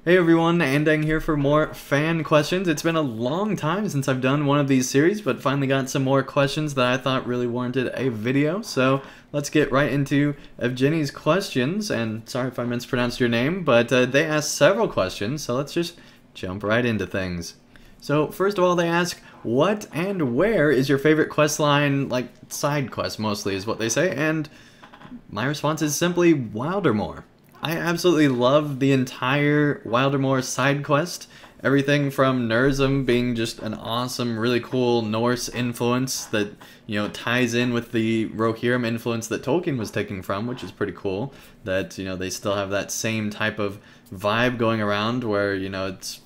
Hey everyone, Andang here for more fan questions. It's been a long time since I've done one of these series, but finally got some more questions that I thought really warranted a video. So let's get right into Evgeny's questions, and sorry if I mispronounced your name, but they asked several questions, so let's just jump right into things. So first of all, they ask, what and where is your favorite quest line, like side quest mostly is what they say, and my response is simply Wildermore. I absolutely love the entire Wildermore side quest. Everything from Nurzum being just an awesome, really cool Norse influence that, ties in with the Rohirrim influence that Tolkien was taking from, which is pretty cool. That, they still have that same type of vibe going around where, it's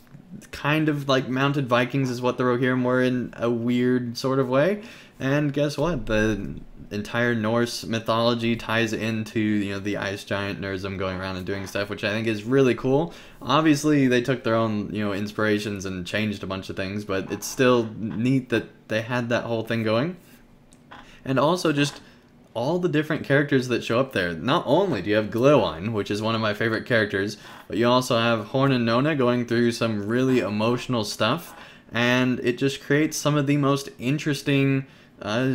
kind of like Mounted Vikings is what the Rohirrim were in a weird sort of way. And guess what? The entire Norse mythology ties into, the ice giant Nurzum going around and doing stuff, which I think is really cool. Obviously, they took their own, inspirations and changed a bunch of things, but it's still neat that they had that whole thing going. And also just all the different characters that show up there. Not only do you have Glywine, which is one of my favorite characters, but you also have Horn and Nona going through some really emotional stuff, and it just creates some of the most interesting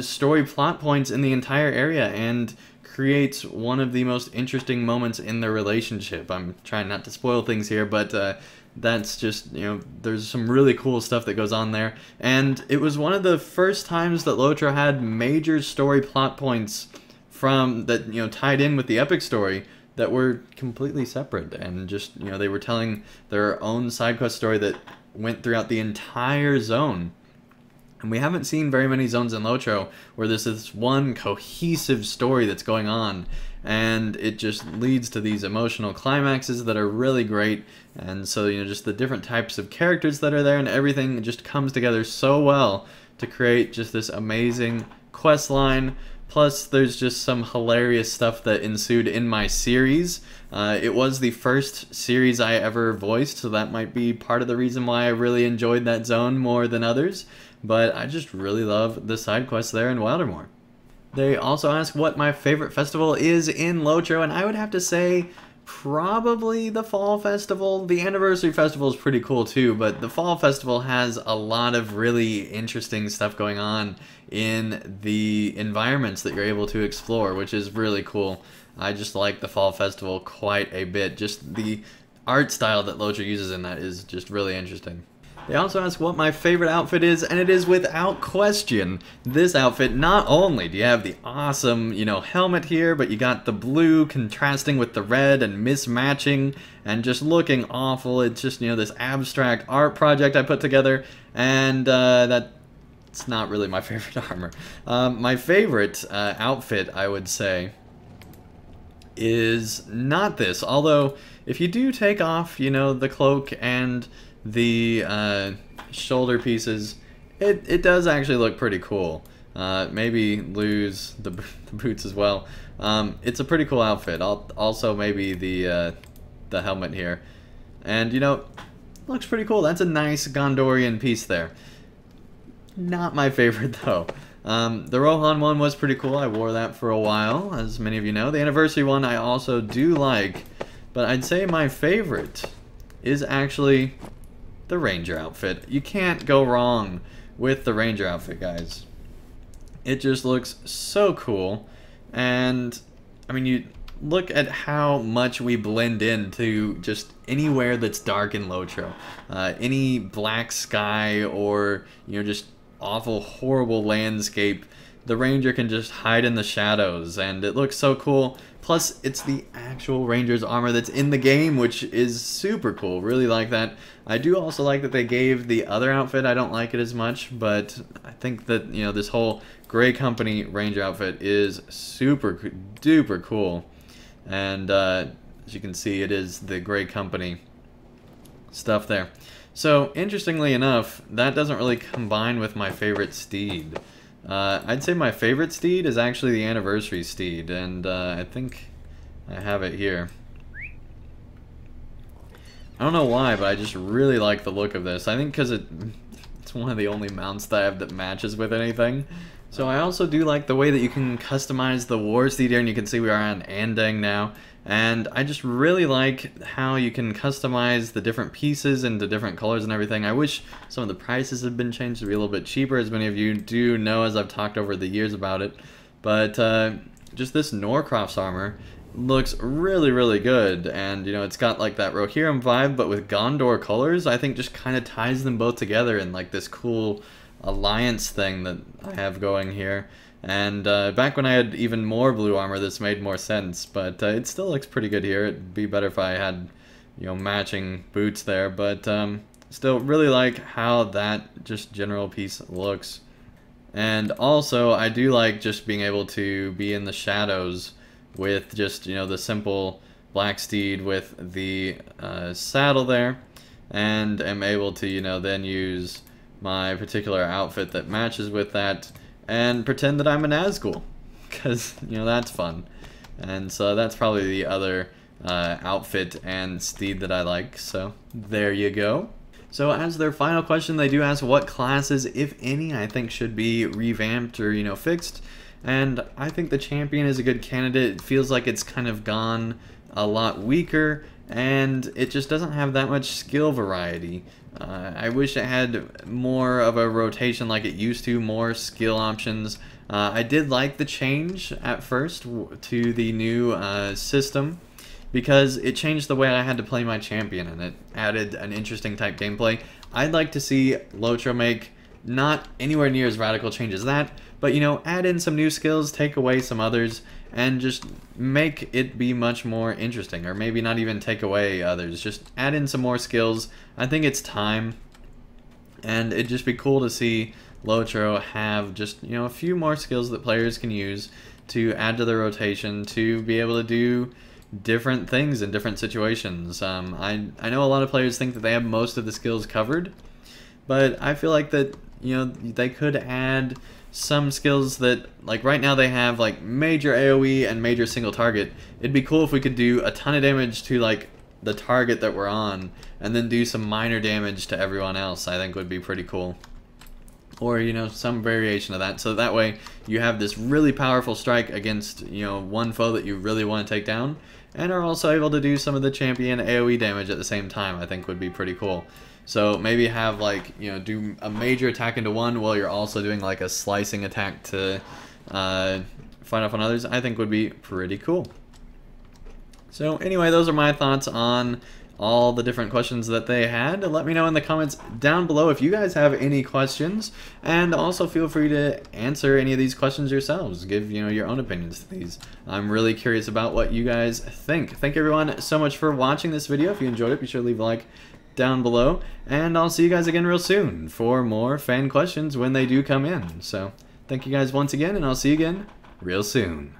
story plot points in the entire area and creates one of the most interesting moments in their relationship. I'm trying not to spoil things here, but that's just, there's some really cool stuff that goes on there. And it was one of the first times that LOTRO had major story plot points from that, tied in with the epic story that were completely separate. And just, they were telling their own side quest story that went throughout the entire zone. And we haven't seen very many zones in LOTRO where there's this one cohesive story that's going on, and it just leads to these emotional climaxes that are really great. And so, just the different types of characters that are there and everything just comes together so well to create just this amazing quest line. Plus, there's just some hilarious stuff that ensued in my series. It was the first series I ever voiced, so that might be part of the reason why I really enjoyed that zone more than others. But I just really love the side quests there in Wildermore. They also ask what my favorite festival is in LOTRO, and I would have to say probably the Fall Festival. The Anniversary Festival is pretty cool too, but the Fall Festival has a lot of really interesting stuff going on in the environments that you're able to explore, which is really cool. I just like the Fall Festival quite a bit. Just the art style that LOTRO uses in that is just really interesting. They also ask what my favorite outfit is, and it is without question this outfit. Not only do you have the awesome, helmet here, but you got the blue contrasting with the red and mismatching and just looking awful. It's just, this abstract art project I put together, and that's not really my favorite armor. My favorite outfit, I would say, is not this. Although, if you do take off, the cloak and the shoulder pieces, it does actually look pretty cool. Maybe lose the boots as well. It's a pretty cool outfit. Also maybe the helmet here, and looks pretty cool. That's a nice Gondorian piece there. Not my favorite though. The Rohan one was pretty cool. I wore that for a while, as many of you know. The Anniversary one I also do like, but I'd say my favorite is actually the Ranger outfit. You can't go wrong with the Ranger outfit, guys. It just looks so cool, and I mean, you look at how much we blend into just anywhere that's dark in LOTRO. Any black sky or just awful, horrible landscape, the Ranger can just hide in the shadows, and it looks so cool. Plus, it's the actual Ranger's armor that's in the game, which is super cool. Really like that. I do also like that they gave the other outfit. I don't like it as much, but I think that, this whole Grey Company Ranger outfit is super duper cool. And as you can see, it is the Grey Company stuff there. So, interestingly enough, that doesn't really combine with my favorite steed. I'd say my favorite steed is actually the Anniversary steed, and I think I have it here. I don't know why, but I just really like the look of this. I think because it's one of the only mounts that I have that matches with anything. So I also do like the way that you can customize the war steed here, and you can see we are on Andang now. And I just really like how you can customize the different pieces into different colors and everything. I wish some of the prices had been changed to be a little bit cheaper, as many of you do know as I've talked over the years about it. But just this Norcroft's armor looks really, really good. And, you know, it's got like that Rohirrim vibe, but with Gondor colors. I think just kind of ties them both together in like this cool alliance thing that I have going here. And back when I had even more blue armor, this made more sense, but it still looks pretty good here. It'd be better if I had, you know, matching boots there, but still really like how that just general piece looks. And also, I do like just being able to be in the shadows with just, you know, the simple black steed with the saddle there, and am able to, you know, then use my particular outfit that matches with that and pretend that I'm an Nazgul, because, you know, that's fun. And so that's probably the other outfit and steed that I like, so there you go. So as their final question, they do ask what classes, if any, I think should be revamped or, you know, fixed. And I think the champion is a good candidate. It feels like it's kind of gone a lot weaker, and it just doesn't have that much skill variety. I wish it had more of a rotation like it used to, more skill options. I did like the change at first to the new system, because it changed the way I had to play my champion, and it added an interesting type gameplay. I'd like to see LOTRO make not anywhere near as radical change as that, but, you know, add in some new skills, take away some others, and just make it be much more interesting. Or maybe not even take away others, just add in some more skills. I think it's time, and it'd just be cool to see LOTRO have just, you know, a few more skills that players can use to add to the rotation, to be able to do different things in different situations. I know a lot of players think that they have most of the skills covered, but I feel like that, you know, they could add some skills that, like right now they have like major AoE and major single target. It'd be cool if we could do a ton of damage to like the target that we're on, and then do some minor damage to everyone else. I think would be pretty cool. Or, you know, some variation of that, so that way you have this really powerful strike against, you know, one foe that you really want to take down, and are also able to do some of the champion AoE damage at the same time. I think would be pretty cool. So maybe have, like, you know, do a major attack into one while you're also doing like a slicing attack to fight off on others. I think would be pretty cool. So anyway, those are my thoughts on all the different questions that they had. Let me know in the comments down below if you guys have any questions, and also feel free to answer any of these questions yourselves. Give, you know, your own opinions to these. I'm really curious about what you guys think. Thank everyone so much for watching this video. If you enjoyed it, be sure to leave a like down below, and I'll see you guys again real soon for more fan questions when they do come in. So thank you guys once again, and I'll see you again real soon.